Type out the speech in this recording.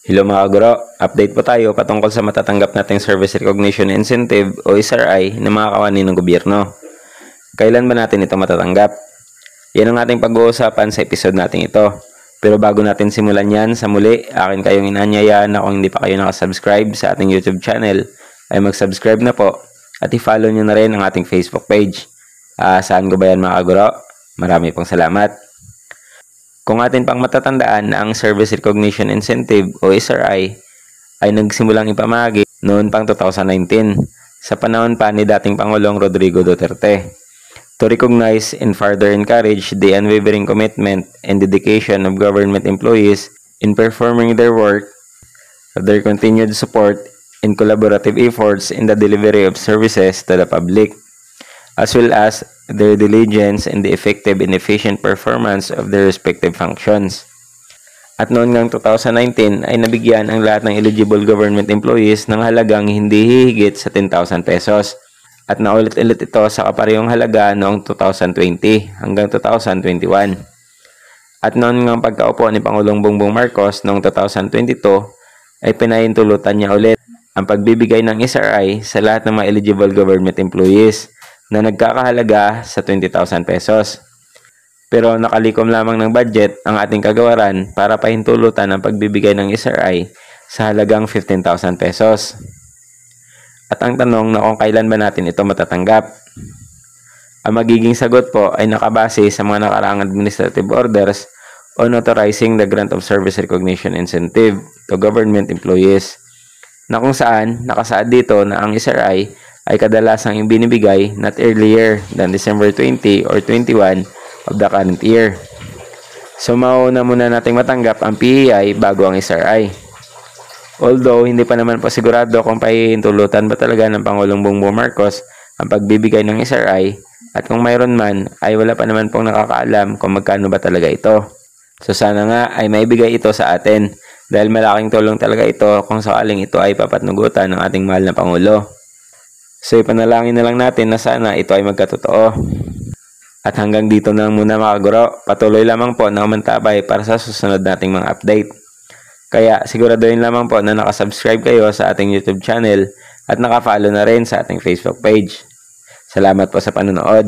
Hello mga guro, update po tayo patungkol sa matatanggap nating Service Recognition Incentive o SRI ng mga kawani ng gobyerno. Kailan ba natin ito matatanggap? Yan ang ating pag-uusapan sa episode natin ito. Pero bago natin simulan yan, sa muli, akin kayong inanyayaan na kung hindi pa kayo nakasubscribe sa ating YouTube channel, ay mag-subscribe na po at i-follow nyo na rin ang ating Facebook page. Saan ko ba yan mga guro? Marami pong salamat. Kung atin pang matatandaan na ang Service Recognition Incentive o SRI ay nagsimulang ipamahagi noon pang 2019 sa panahon pa ni dating Pangulong Rodrigo Duterte to recognize and further encourage the unwavering commitment and dedication of government employees in performing their work, their continued support and collaborative efforts in the delivery of services to the public, as well as their diligence and the effective and efficient performance of their respective functions. At noon ngang 2019 ay nabigyan ang lahat ng eligible government employees ng halagang hindi hihigit sa 10,000 pesos at naulit-ulit ito sa kaparehong halaga noong 2020 hanggang 2021. At noon ngang pagkaupo ni Pangulong Bongbong Marcos noong 2022 ay pinahintulutan niya ulit ang pagbibigay ng SRI sa lahat ng mga eligible government employees na nagkakahalaga sa 20,000 pesos. Pero nakalikom lamang ng budget ang ating kagawaran para pahintulutan ang pagbibigay ng SRI sa halagang 15,000 pesos. At ang tanong na kung kailan ba natin ito matatanggap? Ang magiging sagot po ay nakabase sa mga nakaraang administrative orders on authorizing the grant of service recognition incentive to government employees, na kung saan nakasaad dito na ang SRI ay kadalasang ibinibigay not earlier than December 20 or 21 of the current year. So mauna muna nating matanggap ang PEI bago ang SRI. Although hindi pa naman po sigurado kung pahihintulutan ba talaga ng Pangulong Bongbong Marcos ang pagbibigay ng SRI, at kung mayroon man ay wala pa naman pong nakakaalam kung magkano ba talaga ito. So sana nga ay maibigay ito sa atin dahil malaking tulong talaga ito kung sakaling ito ay papatnugutan ng ating mahal na Pangulo. So ipanalangin na lang natin na sana ito ay magkatotoo. At hanggang dito na lang muna mga guro, patuloy lamang po na umantabay para sa susunod nating mga update. Kaya siguraduhin lamang po na nakasubscribe kayo sa ating YouTube channel at nakafollow na rin sa ating Facebook page. Salamat po sa panonood.